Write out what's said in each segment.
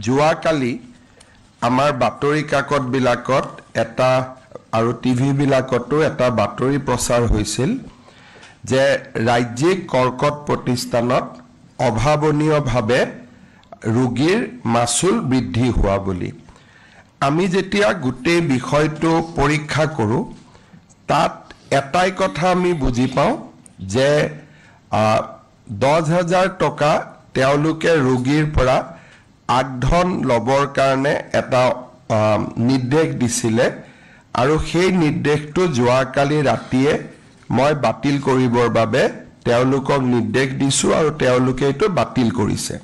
যোৱাকালি আমাৰ বাতৰি কাকত বিলাকত এটা আৰু টিভি বিলাকতো এটা বাতৰি প্ৰচাৰ হৈছিল যে ৰাজ্যিক কৰ্কট প্ৰতিষ্ঠানত অভাৱনীয়ভাৱে ৰোগীৰ মাচুল বৃদ্ধি হোৱা বুলি আমি যেতিয়া গোটেই বিষয়টো পৰীক্ষা কৰো তাত এটাই কথা আমি বুজি পাওঁ যে 10,000 টকা তেওঁলোকে ৰোগীৰ পৰা আগধন লবৰ কাৰণে এটা নিৰ্দেশ দিছিলে আৰু সেই নিৰ্দেশটো যোৱাকালি ৰাতিয়ে মই বাতিল কৰিবৰ বাবে তেওঁলোকক নিৰ্দেশ দিছো আৰু তেওঁলোকে এটো বাতিল কৰিছে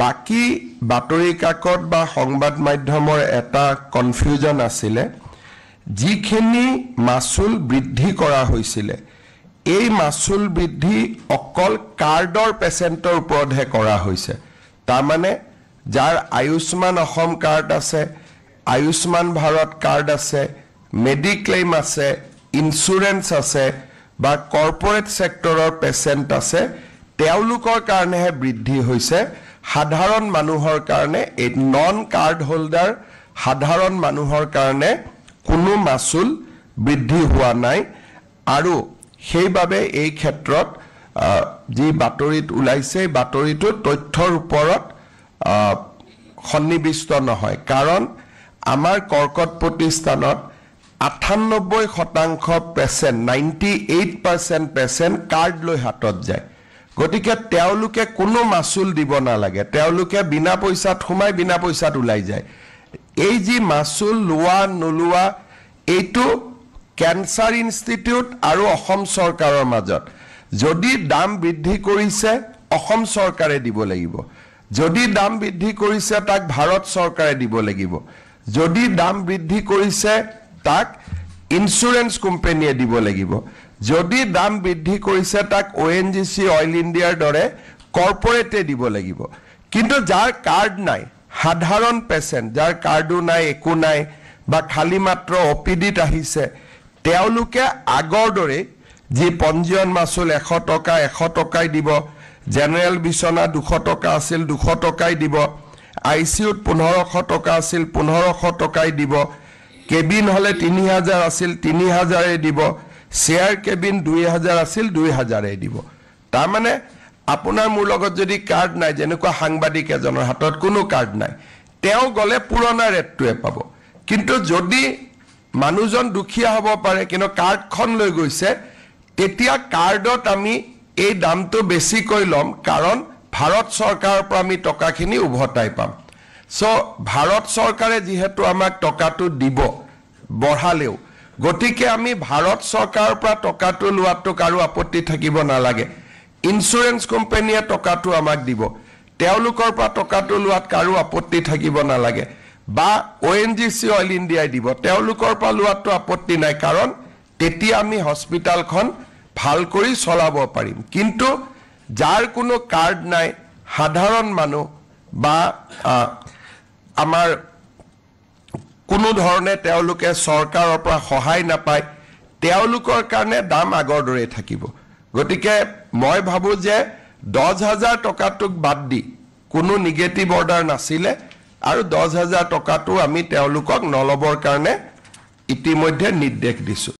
বাকি বাতৰি কাকত বা সংবাদ মাধ্যমৰ এটা কনফিউজন আছিলে যিখিনি মাচুল বৃদ্ধি কৰা হৈছিলে এই মাচুল বৃদ্ধি অকল কাৰ্ডৰ পেচেণ্টৰ ওপৰতহে কৰা হৈছে তাৰ মানে যাৰ আয়ুষ্মান অসম কাৰ্ড আছে আয়ুষ্মান ভাৰত কাৰ্ড আছে মেডিক্লেইম আছে ইন্স্যুৰেন্স আছে বা কৰ্পোৰেট সেক্টৰৰ পেচেণ্ট আছে তেওঁলোকৰ কাৰণেহে বৃদ্ধি হৈছে সাধাৰণ মানুহৰ কাৰণে এই নন কাৰ্ড হোল্ডাৰ সাধাৰণ মানুহৰ কাৰণে কোনো মাচুল বৃদ্ধি হোৱা নাই আৰু সেইবাবে এই ক্ষেত্ৰত যি বাতৰিত ওলাইছে বাতৰিটো তথ্যৰ ওপৰত সন্নিবিষ্ট নহয় কাৰণ আমাৰ কৰ্কট প্ৰতিষ্ঠানত 98% পেচেণ্ট 98% পেচেণ্ট কাৰ্ড লৈ হাতত যায় গতিকে তেওঁলোকে কোনো মাচুল দিব নালাগে তেওঁলোকে বিনা পইচাত সোমাই বিনা পইচাত ওলাই যায় এই যি মাচুল লোৱা নলোৱা এইটো ক্যান্সাৰ ইনষ্টিটিউট আৰু অসম চৰকাৰৰ মাজত যদি দাম বৃদ্ধি কৰিছে অসম চৰকাৰে দিব লাগিব যদি দাম বৃদ্ধি কৰিছে তাক ভাৰত চৰকাৰে দিব লাগিব যদি দাম বৃদ্ধি কৰিছে তাক ইন্স্যুৰেন্স কোম্পানীয়ে দিব লাগিব যদি দাম বৃদ্ধি কৰিছে তাক ONGC অইল ইণ্ডিয়াৰ দৰে কৰ্পোৰেটে দিব লাগিব কিন্তু যাৰ কাৰ্ড নাই সাধাৰণ পেচেণ্ট যাৰ কাৰ্ডো নাই একো নাই বা খালি মাত্ৰ অপিডিত আহিছে তেওঁলোকে আগৰ দৰে যি পঞ্জীয়ন মাচুল 100 টকা 100 টকাই দিব জেনাৰেল বিছনা 200 টকা আছিল 200 টকাই দিব আইসিউত 1500 টকা আছিল 1500 টকাই দিব কেবিন হলে 3000 আছিল 3000 এ দিব শেয়ার কেবিন 2000 আছিল 2000 এ দিব তাৰ মানে আপোনাৰ মোৰ লগত যদি কাৰ্ড নাই যেনেকুৱা সাংবাদিক এজনৰ হাতত কোনো কাৰ্ড নাই তেওঁ গলে পুৰণা ৰেটটোৱে পাব কিন্তু যদি মানুহজন দুখীয়া হ'ব পাৰে কিন্তু কাৰ্ডখন লৈ গৈছে তেতিয়া কাৰ্ডত আমি এই দামটো বেছি কৈ লম কাৰণ ভাৰত চৰকাৰৰ পৰা আমি টকাখিনি উভতাই পাম সো ভাৰত চৰকাৰে যেহেতু আমাক টকাটো দিব বঢ়ালেও গতিকে আমি ভাৰত চৰকাৰৰ পৰা টকাটো লোৱাটো কাৰো আপত্তি থাকিব নালাগে ইন্স্যুৰেন্স কোম্পানীয়ে টকাটো আমাক দিব তেওঁলোকৰ পৰা টকাটো লোৱাত কাৰো আপত্তি থাকিব নালাগে বা ONGC অইল ইণ্ডিয়াই দিব তেওঁলোকৰ পৰা লোৱাটো আপত্তি নাই কাৰণ তেতিয়া আমি হস্পিটালখন ভাল কৰি চলাব পাৰিম কিন্তু যাৰ কোনো কাৰ্ড নাই সাধাৰণ মানুহ বা আমাৰ কোনো ধৰণে তেওঁলোকে চৰকাৰৰ পৰা সহায় নাপায় তেওঁলোকৰ কাৰণে দাম আগৰ দৰে থাকিব গতিকে মই ভাবো যে 10,000 টকাটোক বাদ দি কোনো নিগেটিভ অৰ্ডাৰ নাছিলে আৰু 10,000 টকাটো আমি তেওঁলোকক নলবৰ কাৰণে ইতিমধ্যে নিৰ্দেশ দিছো